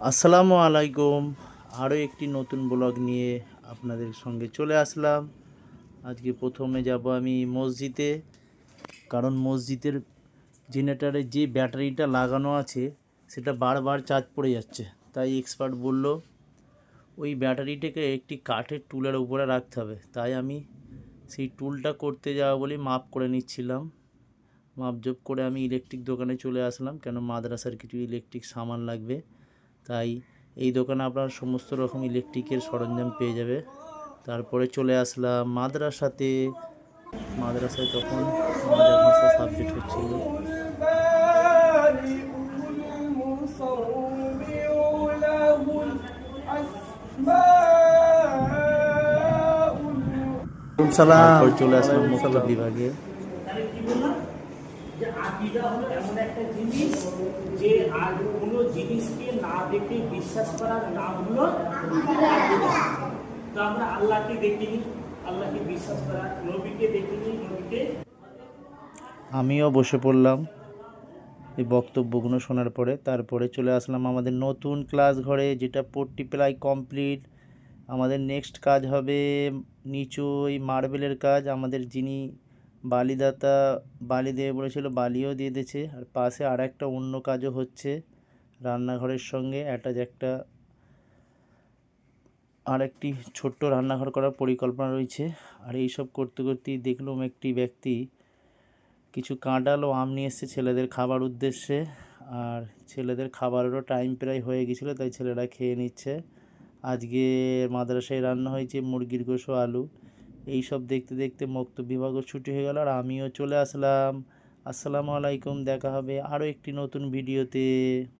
আসসালামু আলাইকুম। আরও একটি নতুন ব্লগ নিয়ে আপনাদের সঙ্গে চলে আসলাম। আজকে প্রথমে যাব আমি মসজিদে, কারণ মসজিদের জেনারেটরে যে ব্যাটারিটা লাগানো আছে সেটা বারবার চার্জ পড়ে যাচ্ছে। তাই এক্সপার্ট বলল ওই ব্যাটারিটাকে একটি কাঠের টুলের উপরে রাখতে হবে। তাই আমি সেই টুলটা করতে যাওয়া বলে মাপ করে নিচ্ছিলাম। মাপজোপ করে আমি ইলেকট্রিক দোকানে চলে আসলাম, কেন মাদ্রাসার কিছু ইলেকট্রিক সামান লাগবে। তাই এই দোকানে আপনার সমস্ত রকম ইলেকট্রিকের সরঞ্জাম পেয়ে যাবে। তারপরে চলে আসলাম মাদ্রাসায় তখন আমাদের ভাষা সাবজেক্ট হচ্ছিল। তারপর চলে আসলাম মুক্ত বিভাগে। যে আকীদা হলো এমন একটা জিনিস যে আর কোনো জিনিসকে না দেখে বিশ্বাস করার নাম হলো আকীদা। তো আমরা আল্লাহকে দেখিনি, আল্লাহকে বিশ্বাস করা, নবীকে দেখিনি, নবীকে। আমিও বসে পড়লাম এই বক্তব্যগুলো শোনার পরে। তারপরে চলে আসলাম আমাদের নতুন ক্লাস ঘরে, যেটা পড়তি প্রায় কমপ্লিট। আমাদের নেক্সট কাজ হবে নিচু ওই মার্বেলের কাজ। আমাদের যিনি বালিদাতা বালি দেবে বলেছিল, বালিও দিয়ে দিয়েছে। আর পাশে আর একটা অন্য কাজও হচ্ছে রান্নাঘরের সঙ্গে অ্যাটাচ একটা আর একটি ছোট্ট রান্নাঘর করার পরিকল্পনা রয়েছে। আর এইসব করতে করতেই দেখলাম একটি ব্যক্তি কিছু কাঁঠাল ও আম নিয়ে এসছে ছেলেদের খাবার উদ্দেশ্যে। আর ছেলেদের খাবারেরও টাইম প্রায় হয়ে গেছিলো, তাই ছেলেরা খেয়ে নিচ্ছে। আজকে মাদ্রাসায় রান্না হয়েছে মুরগির গোশত ও আলু। এই সব দেখতে দেখতে মক্তব বিভাগও ছুটি হয়ে গেল, আর আমিও চলে আসলাম। আসসালামু আলাইকুম, দেখা হবে আরও একটি নতুন ভিডিওতে।